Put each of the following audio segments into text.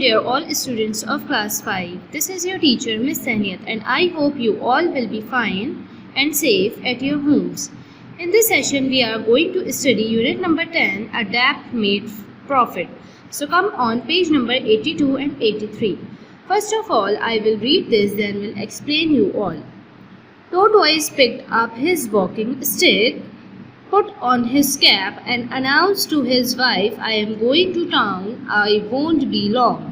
dear all students of class 5. This is your teacher Miss Saniyat and I hope you all will be fine and safe at your homes. In this session we are going to study unit number 10, Adapt Made Profit. So come on page number 82 and 83. First of all I will read this, then will explain you all. Tortoise picked up his walking stick, put on his cap and announced to his wife, I am going to town, I won't be long.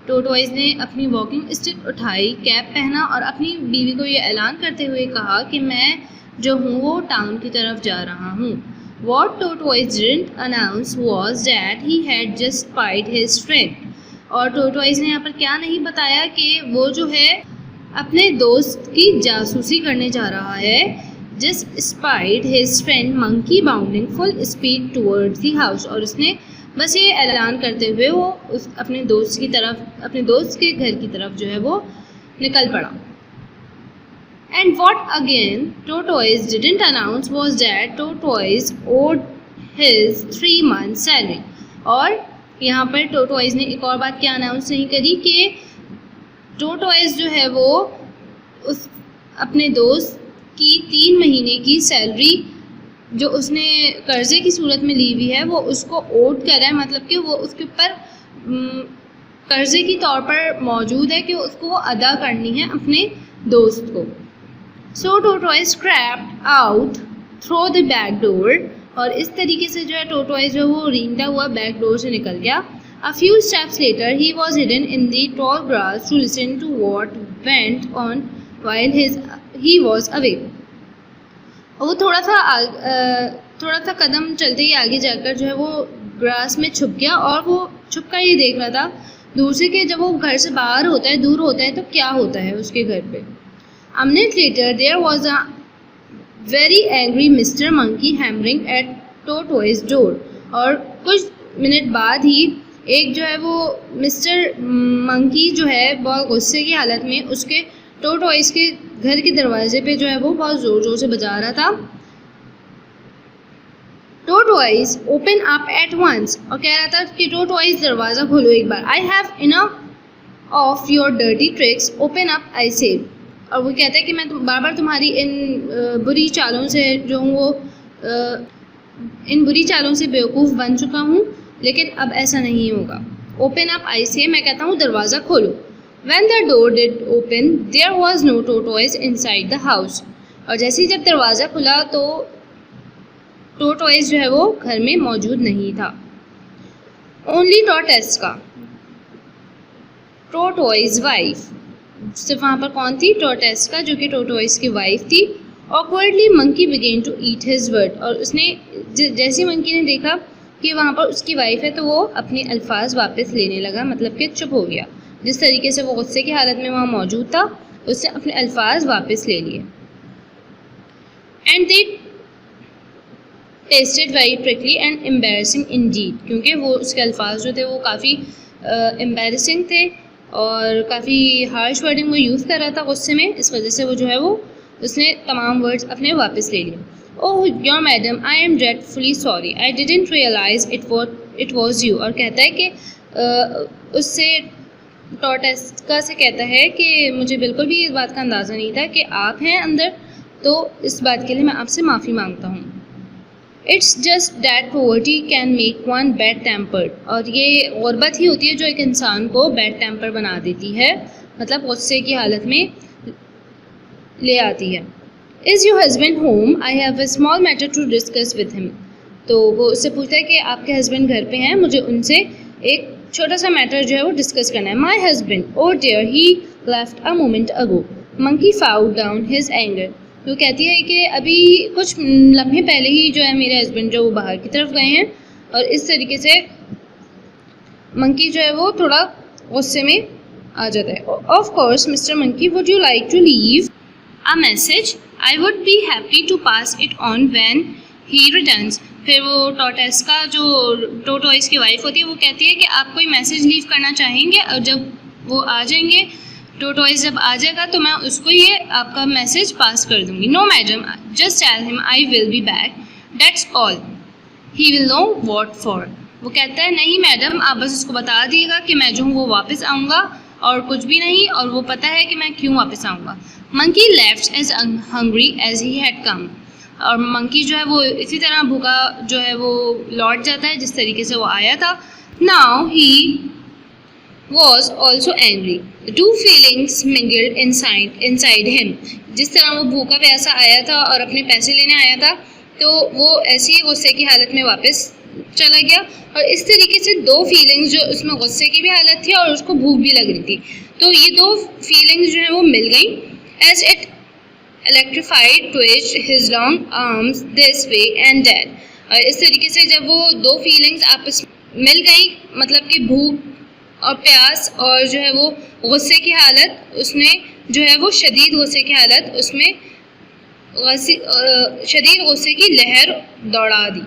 Tortoise ने अपनी walking stick उठाई, cap पहना और अपनी बीवी को ये ऐलान करते हुए कहा कि मैं जो हूँ वो टाउन की तरफ जा रहा हूँ. What Tortoise didn't announce was that he had just spied his friend. और टोटोइस ने यहाँ पर क्या नहीं बताया कि वो जो है अपने दोस्त की जासूसी करने जा रहा है. Just spied his friend monkey bounding full speed towards the house. और उसने बस ये ऐलान करते हुए वो अपने दोस्त के घर की तरफ जो है वो निकल पड़ा. And what again Tortoise didn't announce was that Tortoise owed his 3 months salary. और यहाँ पर टोटोइस ने एक और बात क्या अनाउंस नहीं करी कि टोटोइस जो है वो उस अपने दोस्त की 3 महीने की सैलरी जो उसने कर्जे की सूरत में ली हुई है वो उसको ओड कर रहा है, मतलब कि वो उसके ऊपर कर्जे की तौर पर मौजूद है कि उसको वो अदा करनी है अपने दोस्त को. So tortoise crept out through the back door. और इस तरीके से जो है टोटोइस जो वो रेंगता हुआ बैक डोर से निकल गया. A few steps later he was hidden in the tall grass to listen to what went on while he was away. वो थोड़ा सा कदम चलते ही आगे जाकर जो है वो ग्रास में छुप गया और वो छुप कर ये देख रहा था दूर से कि जब वो घर से बाहर होता है, दूर होता है, तो क्या होता है उसके घर पे. A minute later there was a very angry Mr. Monkey hammering at Tortoise door. और कुछ मिनट बाद ही एक जो है वो मिस्टर मंकी जो है बहुत गुस्से की हालत में उसके टोटोइस के घर के दरवाजे पे जो है वो बहुत ज़ोर ज़ोर से बजा रहा था. Tortoise open up at once. और कह रहा था कि टोटोइस दरवाज़ा खोलो एक बार. I have enough of your dirty tricks, open up I say. और वो कहता है कि मैं बार बार तुम्हारी इन बुरी चालों से जो हूँ वो इन बुरी चालों से बेवकूफ़ बन चुका हूँ, लेकिन अब ऐसा नहीं होगा. ओपन अप आई से, मैं कहता हूँ दरवाज़ा खोलो. When the door did open, there was no tortoise inside the house. और जैसे ही जब दरवाज़ा खुला तो टोटोइस जो है वो घर में मौजूद नहीं था. Only Tortesca, tortoise wife. सिर्फ वहाँ पर कौन थी? टोटेस्का, जो कि टोटोइस की वाइफ थी. Awkwardly monkey began to eat his word. और उसने जैसे मंकी ने देखा कि वहाँ पर उसकी वाइफ है तो वो अपने अल्फाज वापस लेने लगा, मतलब कि चुप हो गया. जिस तरीके से वो गुस्से की हालत में वहाँ मौजूद था उसने अपने अल्फाज वापस ले लिए. And they tested very prickly and embarrassing Indeed. क्योंकि वो उसके अल्फाज जो थे वो काफ़ी एम्बेरसिंग थे और काफ़ी हार्श वर्डिंग वो यूज़ कर रहा था गुस्से में. इस वजह से वो जो है वो उसने तमाम वर्ड्स अपने वापस ले लिए. Oh your madam, I am dreadfully sorry, I didn't realise it was you. और कहता है कि उससे टोटेस्का से कहता है कि मुझे बिल्कुल भी इस बात का अंदाज़ा नहीं था कि आप हैं अंदर, तो इस बात के लिए मैं आपसे माफ़ी मांगता हूँ. It's just that poverty can make one bad tempered. और ये गुर्बत ही होती है जो एक इंसान को बैड टेम्पर बना देती है, मतलब गुस्से की हालत में ले आती है. Is your husband home, I have a small matter to discuss with him. तो वो उससे पूछता है कि आपके हस्बैंड घर पे हैं, मुझे उनसे एक छोटा सा मैटर जो है वो डिस्कस करना है. My husband, oh dear, he left a moment ago. Monkey fought down his anger. वो कहती है कि अभी कुछ लम्हे पहले ही जो है मेरे हस्बैंड जो वो बाहर की तरफ गए हैं. और इस तरीके से मंकी जो है वो थोड़ा गुस्से में आ जाता है. Of course mister monkey, would you like to leave a message? I would be happy to pass it on when he returns. फिर वो टोटेस्का जो टोटोइस की वाइफ होती है वो कहती है कि आप कोई मैसेज लीव करना चाहेंगे और जब वो आ जाएंगे, टोटोइस जब आ जाएगा तो मैं उसको ये आपका मैसेज पास कर दूंगी. No madam, just tell him I will be back, that's all, he will know what for. वो कहता है नहीं मैडम, आप बस उसको बता दिएगा कि मैं जो हूँ वो वापस आऊँगा और कुछ भी नहीं, और वो पता है कि मैं क्यों वापस आऊँगा। Monkey left as hungry as he had come, और मंकी जो है वो इसी तरह भूखा जो है वो लौट जाता है जिस तरीके से वो आया था। Now he was also angry. The two feelings mingled inside him. जिस तरह वो भूखा प्यासा आया था और अपने पैसे लेने आया था, तो वो ऐसी ही गुस्से की हालत में वापस चला गया, और इस तरीके से दो फीलिंग्स, जो उसमें गुस्से की भी हालत थी और उसको भूख भी लग रही थी, तो ये दो फीलिंग्स जो है वो मिल गई। As it electrified twitched his long arms this way and that. और इस तरीके से जब वो दो फीलिंग्स आपस में मिल गई, मतलब कि भूख और प्यास और जो है वो गुस्से की हालत, उसमें जो है वो शदीद गुस्से की हालत, उसमें शदीद गुस्से की लहर दौड़ा दी,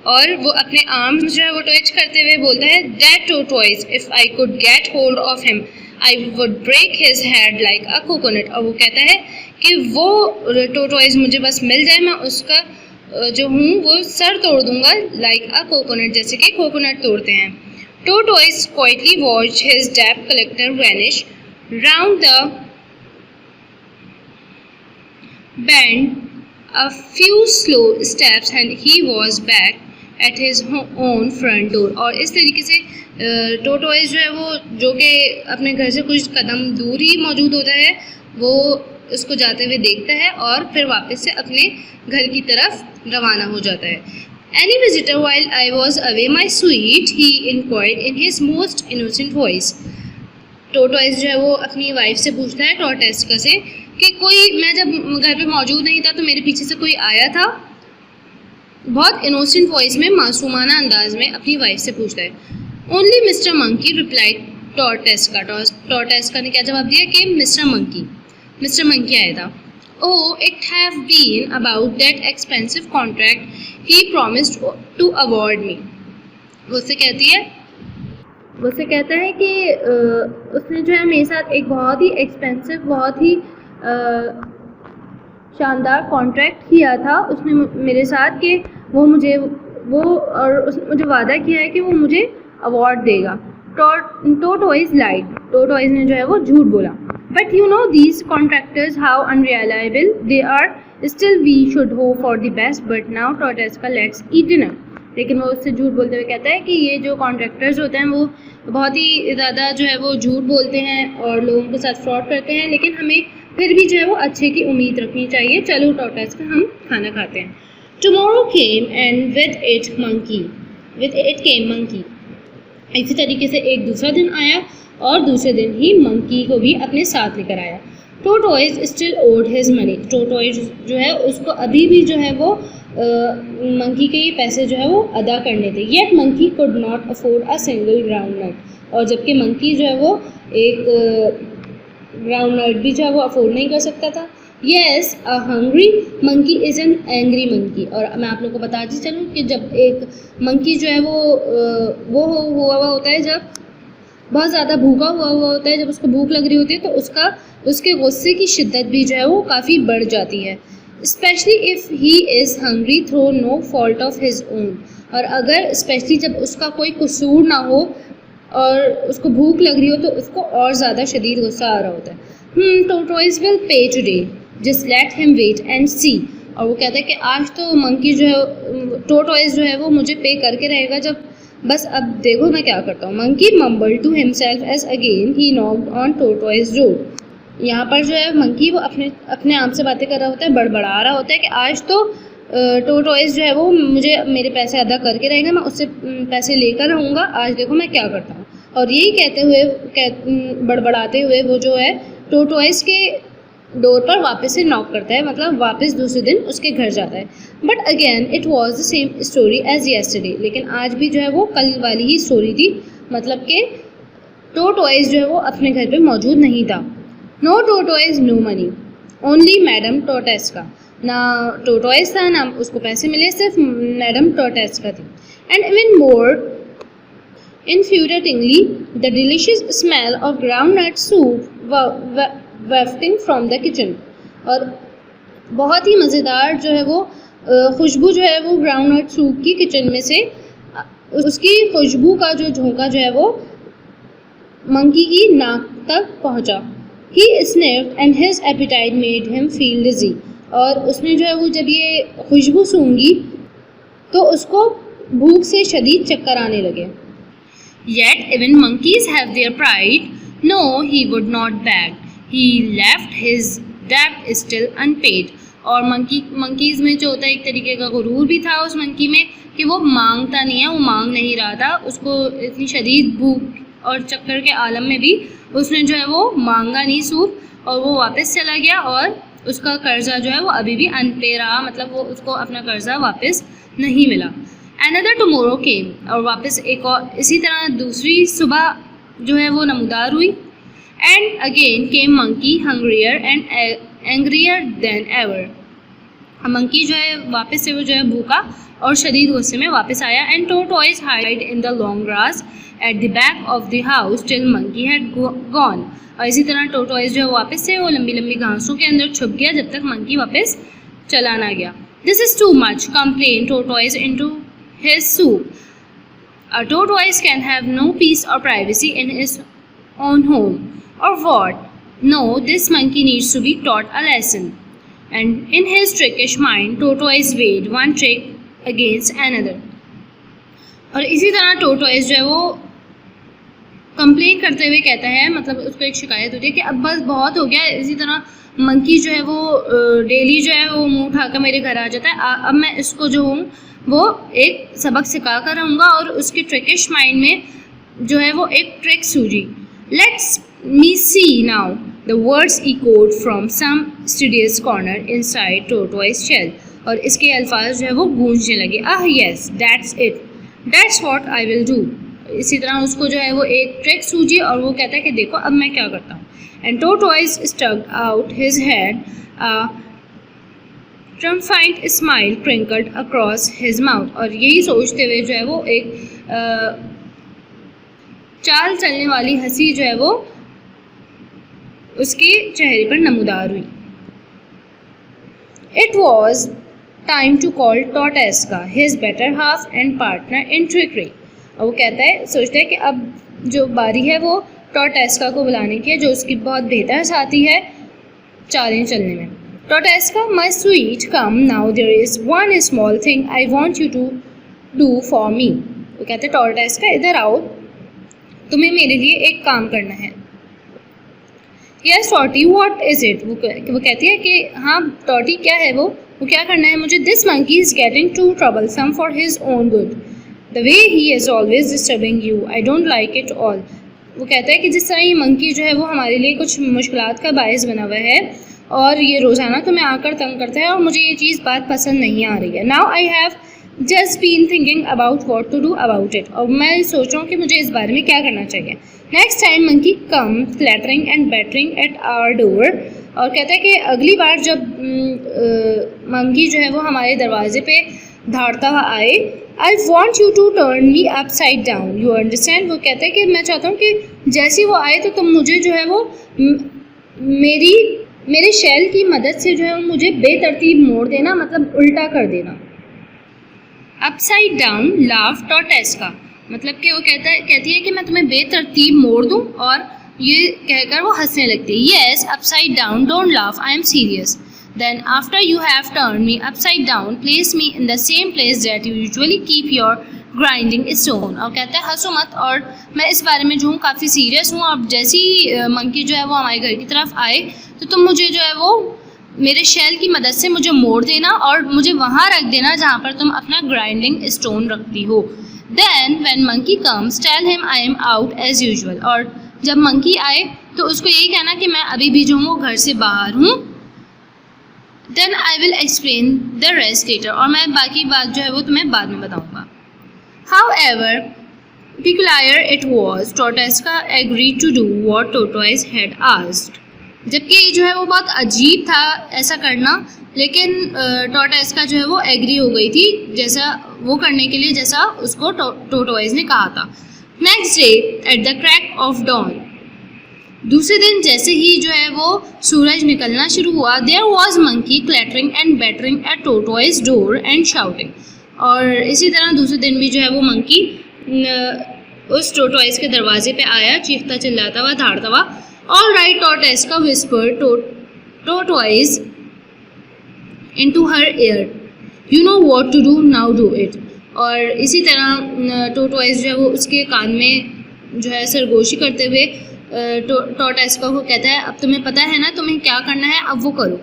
और वो अपने आर्म्स जो है वो ट्विच करते हुए बोलता है, that tortoise if I could get hold of him I would break his head like a coconut. और वो कहता है कि वो टोटवाइज मुझे बस मिल जाए, मैं उसका जो हूँ वो सर तोड़ दूंगा, लाइक अ कोकोनट, जैसे कि कोकोनट तोड़ते हैं। टोटवाइज क्वाइटली वॉच हिज डेब्ट collector vanish round the bend a few slow steps and he was back at his own front door। और इस तरीके से टोटवाइज जो है वो, जो कि अपने घर से कुछ कदम दूर ही मौजूद होता है, वो उसको जाते हुए देखता है और फिर वापस से अपने घर की तरफ रवाना हो जाता है। Any visitor while I was away, my sweet? he inquired in his most innocent voice। टोटवाइज जो है वो अपनी वाइफ से पूछता है, टॉर्टेस्का से, कि कोई, मैं जब घर पे मौजूद नहीं था तो मेरे पीछे से कोई आया था। बहुत इनोसेंट वॉइस में, मासूमाना अंदाज में अपनी वाइफ से पूछता है। Only Mr monkey replied Tortesca. Tortesca ने क्या जवाब दिया कि मिस्टर मंकी आया था। Oh, it have been about that expensive contract he promised to award me. वो उससे कहता है कि उसने जो है मेरे साथ एक बहुत ही एक्सपेंसिव, बहुत ही शानदार कॉन्ट्रैक्ट किया था उसने मेरे साथ, कि उसने मुझे वादा किया है कि वो मुझे अवार्ड देगा। टोटवाइज लाइड। टोटवाइज ने जो है वो झूठ बोला। But you know these contractors how unreliable they are, still we should hope for the best, but now Tortesca let's eat dinner. लेकिन वो उससे झूठ बोलते हुए कहता है कि ये जो कॉन्ट्रैक्टर्स होते हैं वो बहुत ही ज़्यादा जो है वो झूठ बोलते हैं और लोगों के साथ फ्रॉड करते हैं, लेकिन हमें फिर भी जो है वो अच्छे की उम्मीद रखनी चाहिए। चलो टॉर्टेस्का, हम खाना खाते हैं। Tomorrow came and with it came monkey. इसी तरीके से एक दूसरा दिन आया और दूसरे दिन ही मंकी को भी अपने साथ लेकर आया। Tortoise still owed his money. Tortoise जो है उसको अभी भी जो है वो मंकी के ये पैसे जो है वो अदा करने थे। Yet monkey could not afford a single groundnut. और जबकि मंकी जो है वो एक ग्राउंड नट भी जो है वो अफोर्ड नहीं कर सकता था। Yes, a hungry monkey is an angry monkey. और मैं आप लोगों को बताती चलूँ कि जब एक मंकी जो है वो हुआ होता है, जब बहुत ज़्यादा भूखा हुआ होता है, जब उसको भूख लग रही होती है, तो उसके गुस्से की शिद्दत भी जो है वो काफ़ी बढ़ जाती है। Specially if he is hungry through no fault of his own. और अगर स्पेशली जब उसका कोई कसूर ना हो और उसको भूख लग रही हो, तो उसको और ज़्यादा शदीद गुस्सा आ रहा होता है। Tortoise will pay today, just let him wait and see. और वो कहता है कि आज तो मंकी जो है, टोटवाइज जो है वो मुझे पे करके रहेगा, जब बस अब देखो मैं क्या करता हूँ। Monkey mumbled to himself as again he knocked on tortoise door. यहाँ पर जो है मंकी वो अपने आप से बातें कर रहा होता है, बड़बड़ा रहा होता है कि आज तो टोटवाइज जो है वो मुझे मेरे पैसे अदा करके रहेगा, मैं उससे पैसे लेकर रहूँगा, आज देखो मैं क्या करता हूँ। और यही कहते हुए बड़बड़ाते हुए वो जो है टोटवाइज के डोर पर वापस से नॉक करता है, मतलब वापस दूसरे दिन उसके घर जाता है। But again it was the same story as yesterday. लेकिन आज भी जो है वो कल वाली ही स्टोरी थी, मतलब कि टोटवाइज जो है वो अपने घर पे मौजूद नहीं था। No tortoise, no money, only madam Tortesca. ना टोटवाइज था, ना उसको पैसे मिले, सिर्फ मैडम टॉर्टेस्का थी। And even more infuriatingly, the delicious smell of groundnut soup wafting from the kitchen। और बहुत ही मज़ेदार जो है वो खुशबू जो है वो ग्राउंडनट सूप की किचन में से उसकी खुशबू का जो झोंका जो है वो मंकी की नाक तक पहुंचा। He sniffed and his appetite made him feel dizzy. और उसने जो है वो जब ये खुशबू सूंघी तो उसको भूख से शदीद चक्कर आने लगे। Yet even monkeys have their pride. No, he would not beg. He left his debt still unpaid. और मंकीज़ में जो होता है एक तरीके का गुरूर भी था उस मंकी में कि वो मांगता नहीं है, वो मांग नहीं रहा था। उसको इतनी शदीद भूख और चक्कर के आलम में भी उसने जो है वो मांगा नहीं सूप और वो वापस चला गया और उसका कर्जा जो है वो अभी भी अनपे रहा, मतलब वो उसको अपना कर्जा वापस नहीं मिला। Another tomorrow came और वापस एक और इसी तरह दूसरी सुबह जो है वो नमूदार हुई। And again came monkey hungrier and angrier than ever. Monkey जो है वापस से वो जो है भूखा और शदीद गुस्से में वापस आया। And tortoise hid in the long grass at the back of the house till monkey had gone. और इसी तरह टोटोइस जो है वापस से वो लंबी लंबी घासों के अंदर छुप गया जब तक मंकी वापस चला ना गया। This is too much, complained tortoise into his soup. A tortoise can have no peace or privacy in his own home. Or what? No, this monkey needs to be taught a lesson. And in his trickish mind, tortoise weighed one trick against another. और इसी तरह tortoise जो है वो complain करते हुए कहता है, मतलब उसको एक शिकायत होती है कि अब बस बहुत हो गया। इसी तरह मंकी जो है वो डेली जो है वो मुंह उठाकर मेरे घर आ जाता है। अब मैं इसको जो हूँ वो एक सबक सिखा कर रहूँगा। और उसके ट्रिकिश माइंड में जो है वो एक ट्रिक सूझी। Let's me see now the words echoed from some studious corner inside tortoise shell. और इसके अल्फाज जो है वो गूंजने लगे। Ah yes, that's it, that's what I will do. इसी तरह उसको जो है वो एक ट्रिक सूझी और वो कहता है कि देखो अब मैं क्या करता हूँ। And tortoise स्टक्ड out his head, triumphant smile crinkled across his mouth। और यही सोचते हुए जो है वो एक चाल चलने वाली हंसी जो है वो उसके चेहरे पर नमूदार हुई। It was time to call Tortesca, his better half and partner in trickery। और वो कहता है, सोचता है कि अब जो बारी है वो टॉर्टेस्का को बुलाने की है जो उसकी बहुत बेहतर साथी है चालें चलने में। Tortesca, my sweet, come now, there is one small thing I want you to do for me। वो कहते हैं टॉर्टेस्का इधर आओ, तुम्हें मेरे लिए एक काम करना है। Yes, Torty, what is it? वो कहती है कि हाँ टॉर्टी क्या है वो क्या करना है मुझे। This monkey is getting too troublesome for his own good. The way he is always disturbing you, I don't like it all। वो कहता है कि जिस तरह ये मंकी जो है वो हमारे लिए कुछ मुश्किलात का बायस बना हुआ है और ये रोज़ाना तुम्हें आकर तंग करता है और मुझे ये चीज़ बात पसंद नहीं आ रही है। Now I have just been thinking about what to do about it। और मैं सोच रहा हूँ कि मुझे इस बारे में क्या करना चाहिए। Next time monkey come clattering and battering at our door। और कहता है कि अगली बार जब मंकी जो है वो हमारे दरवाजे पे धाड़ता हुआ आए, I want you to turn me upside down, you understand। वो कहता है कि मैं चाहता हूँ कि जैसे वो आए तो तुम मुझे जो है वो मेरे शैल की मदद से जो है वो मुझे बेतरतीब मोड़ देना, मतलब उल्टा कर देना। अपसाइड डाउन लाफ टॉर्टेस्का, मतलब कि वो कहती है कि मैं तुम्हें बेतरतीब मोड़ दूँ और ये कहकर वो हंसने लगती है। Yes, upside down, don't laugh, I am serious. Then after you have turned me upside down, place me in the same place that you usually keep your grinding stone। और कहता है हंसो मत, और मैं इस बारे में जो हूँ काफ़ी सीरियस हूँ। अब जैसी मंकी जो है वो हमारे घर की तरफ आए तो तुम मुझे जो है वो मेरे शैल की मदद से मुझे मोड़ देना और मुझे वहाँ रख देना जहाँ पर तुम अपना ग्राइंडिंग स्टोन रखती हो। Then when monkey comes, tell him I am out as usual। और जब मंकी आए तो उसको यही कहना कि मैं अभी भी जो हूँ घर से बाहर हूँ। Then I will explain the rest later। और मैं बाकी बात जो है वो तुम्हें बाद में बताऊँगा। However peculiar it was, Tortesca agreed to do what Tortoise had asked। जबकि जो है वो बहुत अजीब था ऐसा करना, लेकिन टॉर्टेस्का जो है वो एग्री हो गई थी जैसा वो करने के लिए जैसा उसको टोटोइस ने कहा था। Next day at the crack of dawn, दूसरे दिन जैसे ही जो है वो सूरज निकलना शुरू हुआ, there was monkey clattering and battering at tortoise door and shouting. और इसी तरह दूसरे दिन भी जो है वो मंकी उस टोटवाइज के दरवाजे पे आया, चीखता चिल्लाता हुआ, धाड़ता हुआ। ऑल राइट टॉर्टोइस का whisper tortoise into her ear, you know what to do, now do it. और इसी तरह टोटवाइज जो है वो उसके कान में जो है सरगोशी करते हुए टॉर्टोइस को कहता है, अब तुम्हें पता है ना तुम्हें क्या करना है, अब वो करो।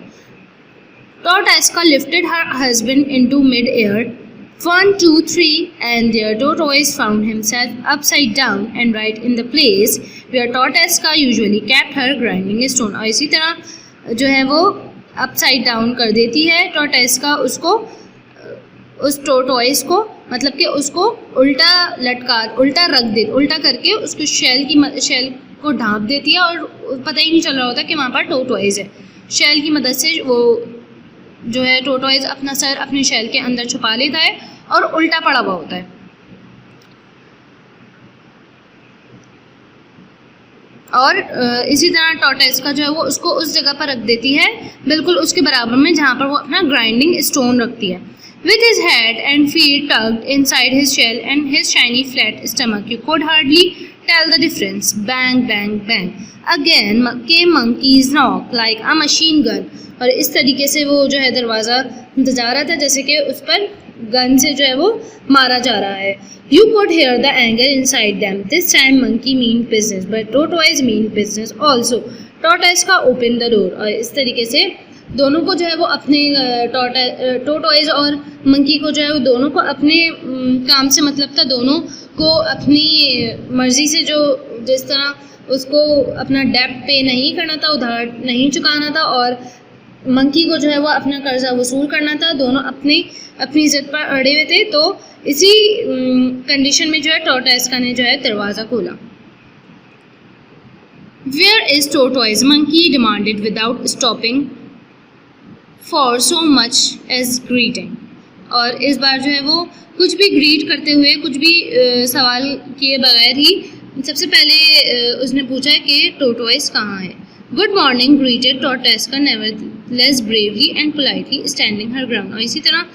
Tortoise lifted her husband into mid air, 1, 2, 3, and their tortoise found himself upside down and right in the place where tortoise usually kept her grinding stone। और इसी तरह जो है वो upside down कर देती है tortoise उसको, उस tortoise को, मतलब कि उसको उल्टा रख दे, उल्टा करके उसको शेल को ढांप देती है और पता ही नहीं चल रहा होता कि वहाँ पर tortoise है। शेल की मदद से वो जो है टोटवाइज अपना सर अपने शेल के अंदर छुपा लेता है और उल्टा पड़ा हुआ होता है। और इसी तरह टॉर्टोइस जो है वो उसको उस जगह पर रख देती है, बिल्कुल उसके बराबर में जहाँ पर वो अपना ग्राइंडिंग स्टोन रखती है। With his head and feet tucked inside his shell and his shiny flat stomach, you could hardly tell the difference. Bang, bang, bang. Again came monkey's knock like a machine gun। और इस तरीके से वो जो है दरवाज़ा बजा रहा था जैसे कि उस पर गन से जो है वो मारा जा रहा है। You could hear the anger inside them. This time monkey mean business, but tortoise mean business also. Tortoise open the door। और इस तरीके से दोनों को जो है वो अपने टोटवाइज और मंकी को जो है वो दोनों को अपने काम से मतलब था, दोनों को अपनी मर्जी से जो जिस तरह उसको अपना डेब्ट पे नहीं करना था, उधार नहीं चुकाना था, और मंकी को जो है वो अपना कर्जा वसूल करना था, दोनों अपनी जिद पर अड़े हुए थे। तो इसी कंडीशन में जो है टॉर्टोइस ने जो है दरवाज़ा खोला। Where is tortoise? Monkey demanded without stopping for so much as greeting। और इस बार जो है वो कुछ भी ग्रीट करते हुए, कुछ भी सवाल किए बगैर ही सबसे पहले उसने पूछा कि टोटवाइस कहाँ है। Good morning greeted tortoise nevertheless bravely and politely standing her ground. और इसी तरह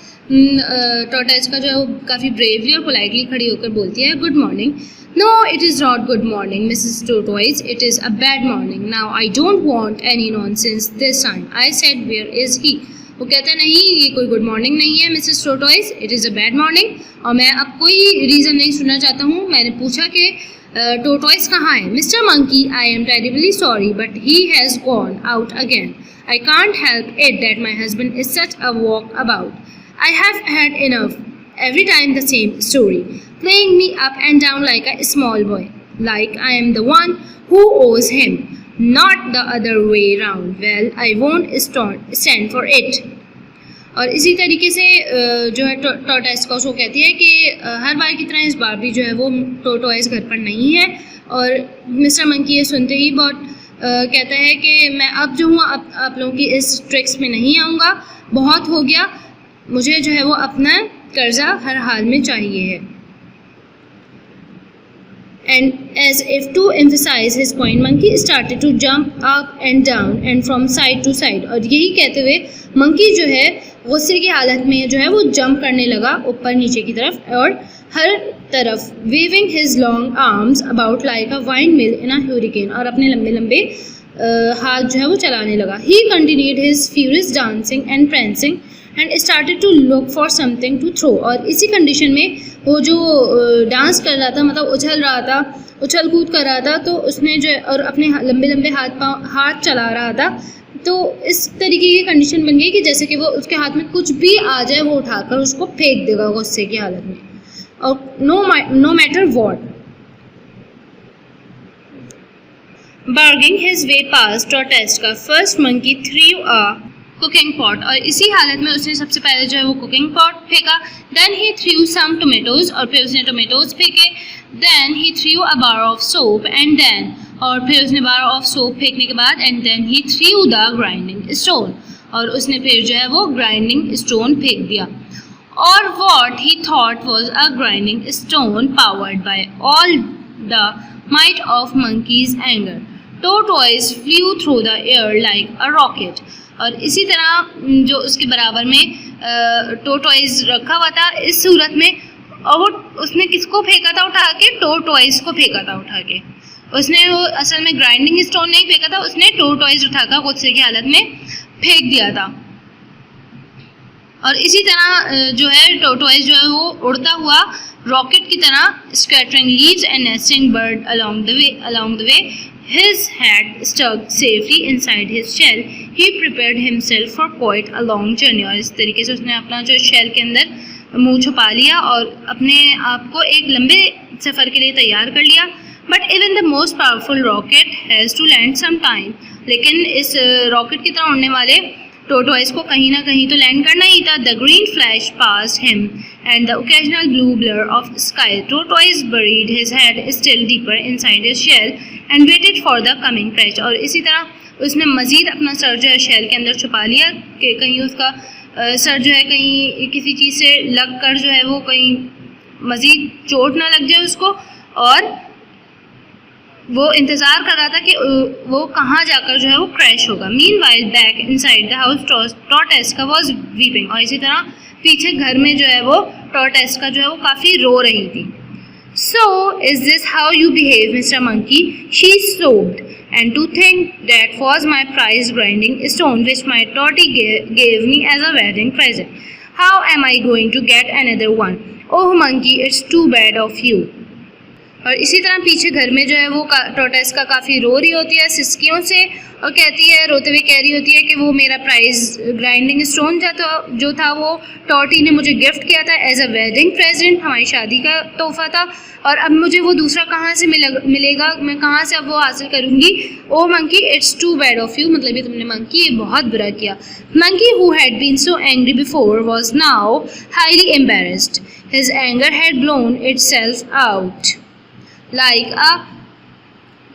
टॉर्टोइस जो है वो काफ़ी ब्रेवली और पोलाइटली खड़ी होकर बोलती है good morning. No, it is not good morning, Mrs. Tortoise. It is a bad morning. Now, I don't want any nonsense this time. I said, where is he? वो कहता है नहीं, ये कोई गुड मॉर्निंग नहीं है Mrs tortoise, it is a bad morning. और मैं अब कोई रीज़न नहीं सुनना चाहता हूँ। मैंने पूछा कि टोटवाइस कहाँ है। Mister monkey, I am terribly sorry but he has gone out again. I can't help it that my husband is such a walk about. I have had enough. Every time the same story, playing me up and down like a small boy, like I am the one who owes him, not the other way round. Well, I won't stand for it। और इसी तरीके से जो है tortoise को कहती है कि हर बार की तरह इस बार भी जो है वो टोटवाइस घर पर नहीं है। और मिस्टर मंकी ये सुनते ही बहुत कहता है कि मैं अब जो हूँ आप लोगों की इस ट्रिक्स में नहीं आऊँगा, बहुत हो गया, मुझे जो है वो अपना कर्जा हर हाल में चाहिए है। And as if to emphasize his point, monkey started to jump up and down and from side to side। और यही कहते हुए मंकी जो है गुस्से की हालत में जो है वो जंप करने लगा ऊपर नीचे की तरफ और हर तरफ, waving his long arms about like a windmill in a hurricane। और अपने लंबे लंबे हाथ जो है वो चलाने लगा। He continued his furious dancing and prancing and started to look for something to throw। और इसी कंडीशन में वो जो डांस कर रहा था, मतलब उछल रहा था, उछल कूद कर रहा था, तो उसने जो और अपने लंबे लंबे हाथ चला रहा था, तो इस तरीके की कंडीशन बन गई कि जैसे कि वो उसके हाथ में कुछ भी आ जाए वो उठाकर उसको फेंक देगा गुस्से की हालत में। और no matter what. Barging his way past Tortoise first monkey threw a cooking pot। और इसी हालत में उसने सबसे पहले जो है वो कुकिंग पॉट फेंका। Then he threw some tomatoes और फिर उसने टोमेटोज फेंके। Then he threw a bar of soap and then और फिर उसने बार ऑफ सोप फेंकने के बाद and then he threw the grinding stone और उसने फिर जो है वो ग्राइंडिंग स्टोन फेंक दिया। और what he thought was a grinding stone powered by all the might of monkey's anger। tortoise flew through the air like a rocket. और इसी तरह जो उसके बराबर में टोटॉइज रखा हुआ था इस सूरत में, और वो उसने किसको फेंका था उठा के? टोटॉइज को फेंका था उठा के। उसने वो असल में ग्राइंडिंग स्टोन नहीं फेंका था, उसने टोटॉइज उठाकर गुस्से की हालत में फेंक दिया था। और इसी तरह जो है टोटॉइज जो है वो उड़ता हुआ रॉकेट की तरह scattering leaves and nesting bird along the way. His head stuck safely inside his shell. He prepared himself for quite a long journey. और इस तरीके से उसने अपना जो शेल के अंदर मुंह छुपा लिया और अपने आप को एक लंबे सफ़र के लिए तैयार कर लिया। But even the most powerful rocket has to land sometime. लेकिन इस रॉकेट की तरह उड़ने वाले टोटॉइज को कहीं ना कहीं तो लैंड करना ही था। The green flash passed him and the occasional blue blur of sky. Tortoise buried his head still deeper inside his shell and waited for the coming crash. और इसी तरह उसने मज़ीद अपना सर जो है शेल के अंदर छुपा लिया कि कहीं उसका सर जो है कहीं किसी चीज़ से लग कर जो है वो कहीं मज़ीद चोट ना लग जाए उसको, और वो इंतज़ार कर रहा था कि वो कहाँ जाकर जो है वो क्रैश होगा। Meanwhile back inside the house tortoise was weeping. और इसी तरह पीछे घर में जो है वो टॉर्टोइस जो है वो काफ़ी रो रही थी। So is this how you behave, Mr. Monkey? She sobbed. And to think that was my prize grinding stone which my tortie gave me as a wedding present. How am I going to get another one? Oh monkey, it's too bad of you. और इसी तरह पीछे घर में जो है वो tortoise काफ़ी रो रही होती है सिसकियों से, और कहती है, रोते हुए कह रही होती है कि वो मेरा प्राइज ग्राइंडिंग स्टोन जो था वो टॉर्टी ने मुझे गिफ्ट किया था एज अ वेडिंग प्रेजेंट, हमारी शादी का तोहफा था, और अब मुझे वो दूसरा कहाँ से मिलेगा, मैं कहाँ से अब वो हासिल करूँगी। Oh monkey, it's too bad of you, मतलब ये तुमने मंकी ये बहुत बुरा किया। Monkey who had been so angry before was now highly embarrassed. His anger had blown itself out like a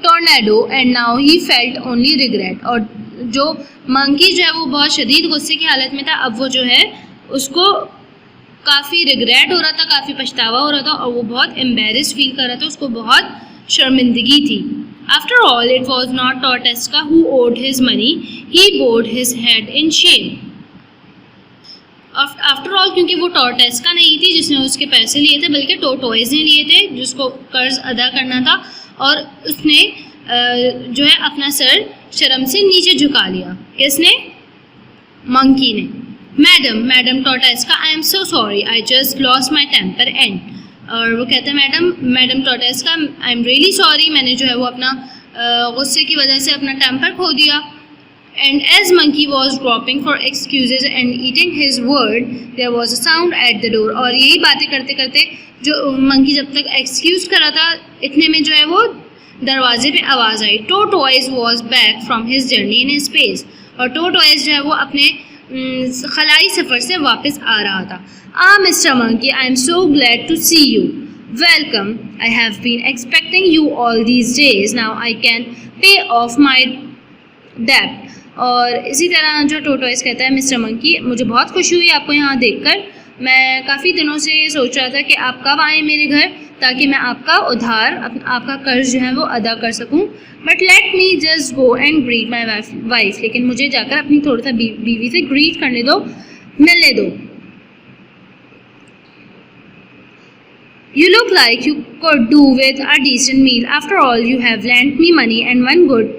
tornado and now he felt only regret. और जो monkey जो है वो बहुत शदीद गुस्से की हालत में था, अब वो जो है उसको काफ़ी रिग्रेट हो रहा था, काफ़ी पछतावा हो रहा था, और वो बहुत एम्बेरस्ड फील कर रहा था, उसको बहुत शर्मिंदगी थी। After all it was not tortoise who owed his money, he bowed his head in shame. After all क्योंकि वो टॉर्टोइस का नहीं थी जिसने उसके पैसे लिए थे, बल्कि टोटॉइस ने लिए थे जिसको कर्ज अदा करना था, और उसने जो है अपना सर शर्म से नीचे झुका लिया। किसने? मंकी ने। मैडम टॉर्टोइस का, I am so sorry, I just lost my temper and. और वो कहते हैं मैडम टॉर्टोइस का, आई एम रियली सॉरी, मैंने जो है वो अपना गुस्से की वजह से अपना टेम्पर खो दिया। And as monkey was groping for excuses and eating his word, there was a sound at the door. और यही बातें करते करते जो मंकी जब तक एक्सक्यूज कर रहा था, इतने में जो है वो दरवाजे पे आवाज़ आई। Tortoise was back from his journey in space. और टोटॉइस जो है वो अपने खलाई सफ़र से वापस आ रहा था। Mr. Monkey, I am so glad to see you. Welcome. I have been expecting you all these days. Now I can pay off my debt. और इसी तरह जो टोटॉइस कहता है, मिस्टर मंकी, मुझे बहुत खुशी हुई आपको यहाँ देखकर। मैं काफ़ी दिनों से सोच रहा था कि आप कब आएँ मेरे घर, ताकि मैं आपका उधार आपका कर्ज जो है वो अदा कर सकूँ। But let me just go and greet my wife, लेकिन मुझे जाकर अपनी थोड़ा सा बीवी से ग्रीट करने दो, मिलने दो। You look like you could do with a decent meal. After all, you have lent me money and one good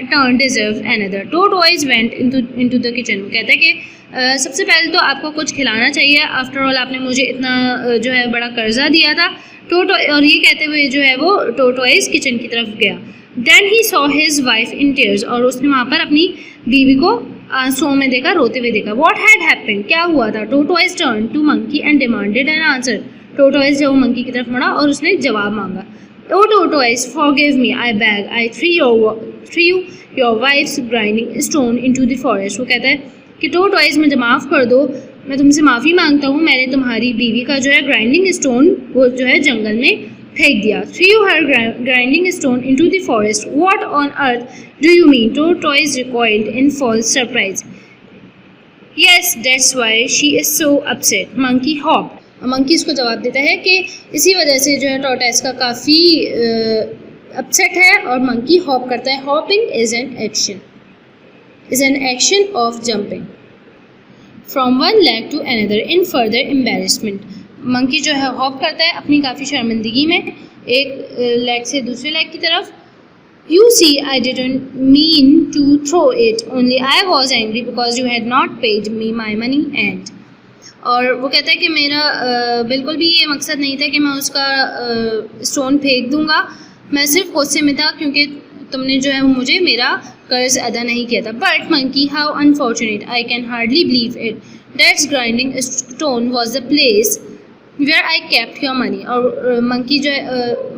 turn deserves another. Tortoise went into the kitchen. कहता है कि सबसे पहले तो आपको कुछ खिलाना चाहिए, आफ्टर ऑल आपने मुझे इतना जो है बड़ा कर्जा दिया था। और ये कहते हुए जो है वो टोटॉइस किचन की तरफ गया। Then he saw his wife in tears. और उसने वहाँ पर अपनी बीवी को आंसुओं में देखा, रोते हुए देखा। What had happened? क्या हुआ था? Tortoise turned to monkey and demanded an answer. Tortoise जो मंकी की तरफ मुड़ा और उसने जवाब मांगा। Oh tortoise, forgive me, I beg. I threw your wife's grinding stone into the forest. वो कहता है कि टोटॉइस मुझे माफ़ कर दो, मैं तुमसे माफ़ी मांगता हूँ, मैंने तुम्हारी बीवी का जो है ग्राइंडिंग स्टोन वो जो है जंगल में फेंक दिया। Threw her grinding stone into the forest. What on earth do you mean? Tortoise recoiled in false surprise. Yes, that's why she is so upset. Monkey hopped. Monkey इसको जवाब देता है कि इसी वजह से जो है टॉर्टोइस का काफ़ी अपसेट है और मंकी हॉप करता है। Hopping is an action of jumping from one leg to another in further embarrassment. Monkey जो है हॉप करता है अपनी काफ़ी शर्मिंदगी में एक लेग से दूसरे लेग की तरफ। You see, I didn't mean to throw it, only I was angry because you had not paid me my money and और वो कहता है कि मेरा बिल्कुल भी ये मकसद नहीं था कि मैं उसका स्टोन फेंक दूंगा, मैं सिर्फ गुस्से में था क्योंकि तुमने जो है मुझे मेरा कर्ज अदा नहीं किया था। But monkey, how unfortunate, I can hardly believe it, that's grinding stone was the place where I kept your money. और मंकी जो है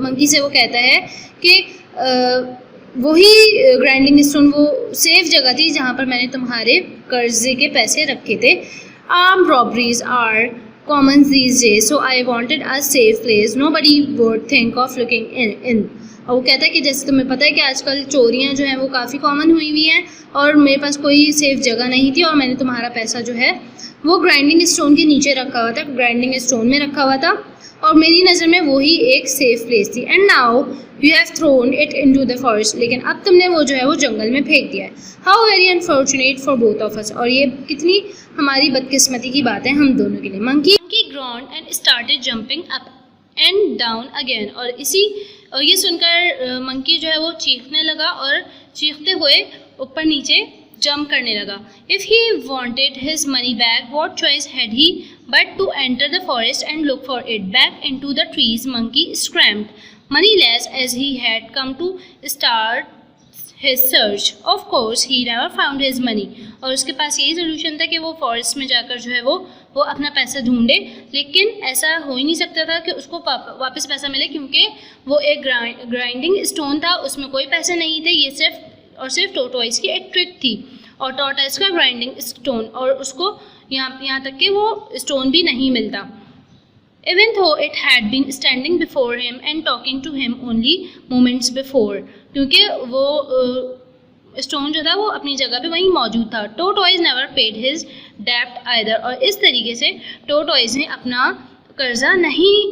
मंकी से वो कहता है कि वही ग्राइंडिंग स्टोन वो सेफ जगह थी जहाँ पर मैंने तुम्हारे कर्जे के पैसे रखे थे। Armed robberies are common these days, so I wanted a safe place, nobody would think of looking in. और वो कहता है कि जैसे तुम्हें पता है कि आजकल चोरियाँ जो हैं वो काफ़ी कॉमन हुई हुई हैं और मेरे पास कोई सेफ जगह नहीं थी और मैंने तुम्हारा पैसा जो है वो ग्राइंडिंग स्टोन के नीचे रखा हुआ था, ग्राइंडिंग स्टोन में रखा हुआ था और मेरी नज़र में वही एक सेफ प्लेस थी। And now you have thrown it into the forest, लेकिन अब तुमने वो जो है वो जंगल में फेंक दिया है। How very unfortunate for both of us, और ये कितनी हमारी बदकिस्मती की बात है हम दोनों के लिए। Monkey ground and started jumping up and down again, और ये सुनकर मंकी जो है वो चीखने लगा और चीखते हुए ऊपर नीचे जंप करने लगा। If he wanted his money back, what choice had he but to enter the forest and look for it? Back into the trees, monkey screamed, moneyless as he had come to start his search. Of course, he never found his money. और उसके पास यही solution था कि वो forest में जाकर जो है वो अपना पैसा ढूंढे, लेकिन ऐसा हो ही नहीं सकता था कि उसको वापस पैसा मिले क्योंकि वो एक ग्राइंडिंग स्टोन था, उसमें कोई पैसे नहीं थे। ये सिर्फ टोर्टोइस की एक ट्रिक थी और टोर्टोइस का ग्राइंडिंग स्टोन, और उसको यहाँ तक कि वो स्टोन भी नहीं मिलता। Even though it had been standing before him and talking to him only moments before, क्योंकि वो स्टोन जो था वो अपनी जगह पे वहीं मौजूद था। टोर्टोइस नेवर पेड हिज डेब्ट आइदर, और इस तरीके से टोर्टोइस ने अपना कर्जा नहीं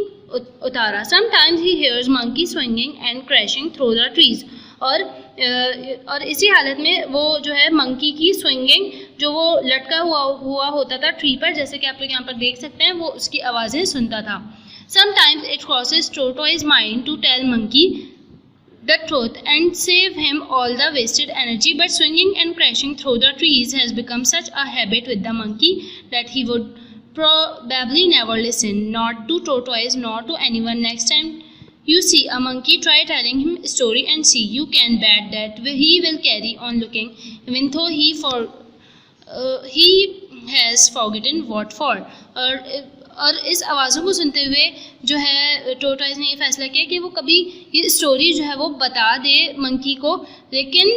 उतारा। Sometimes he hears monkey swinging and crashing through the trees, और इसी हालत में वो जो है मंकी की स्विंगिंग जो वो लटका हुआ होता था ट्री पर, जैसे कि आप लोग यहाँ पर देख सकते हैं, वो उसकी आवाज़ें सुनता था। Sometimes it crosses Tortoise's mind to tell monkey the truth and save him all the wasted energy, but swinging and crashing through the trees has become such a habit with the monkey that he would probably never listen, not to Tortoise nor to anyone. Next time you see a monkey, try telling him a story and see. You can bet that he will carry on looking, even though he has forgotten what for. और इस आवाज़ों को सुनते हुए जो है टोर्टोइस ने ये फैसला किया कि वो कभी ये स्टोरी जो है वो बता दे मंकी को। लेकिन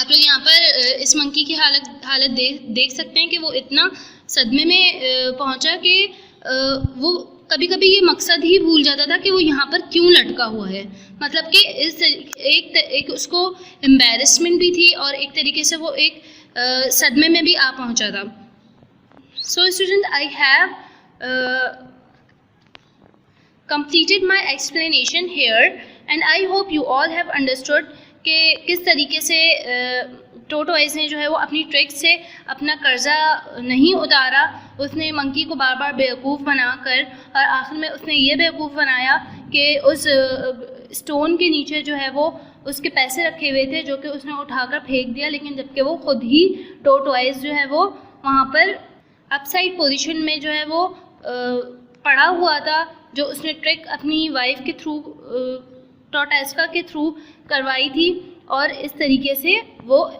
आप लोग यहाँ पर इस मंकी की हालत देख सकते हैं कि वो इतना सदमे में पहुँचा कि वो कभी कभी ये मकसद ही भूल जाता था कि वो यहाँ पर क्यों लटका हुआ है। मतलब कि इस एक उसको एम्बेरसमेंट भी थी और एक तरीके से वो एक सदमे में भी आ पहुँचा था। So student, I have completed my explanation here and I hope you all have understood कि किस तरीके से टोर्टोइस ने जो है वो अपनी ट्रिक से अपना कर्जा नहीं उतारा। उसने मंकी को बार बार बेवकूफ़ बनाकर और आखिर में उसने ये बेवकूफ़ बनाया कि उस स्टोन के नीचे जो है वो उसके पैसे रखे हुए थे जो कि उसने उठाकर फेंक दिया, लेकिन जबकि वो खुद ही टोर्टोइस जो है वो वहाँ पर अपसाइड पोजीशन में जो है वो पड़ा हुआ था, जो उसने ट्रिक अपनी वाइफ के थ्रू टोर्टोइस के थ्रू करवाई थी और इस तरीके से वो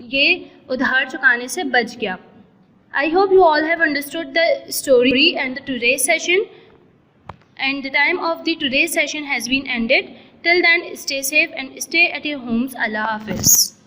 ये उधार चुकाने से बच गया। I hope you all have understood the story and the today's session and the time of the today's session has been ended. Till then, stay safe and stay at your homes. Allah Hafiz.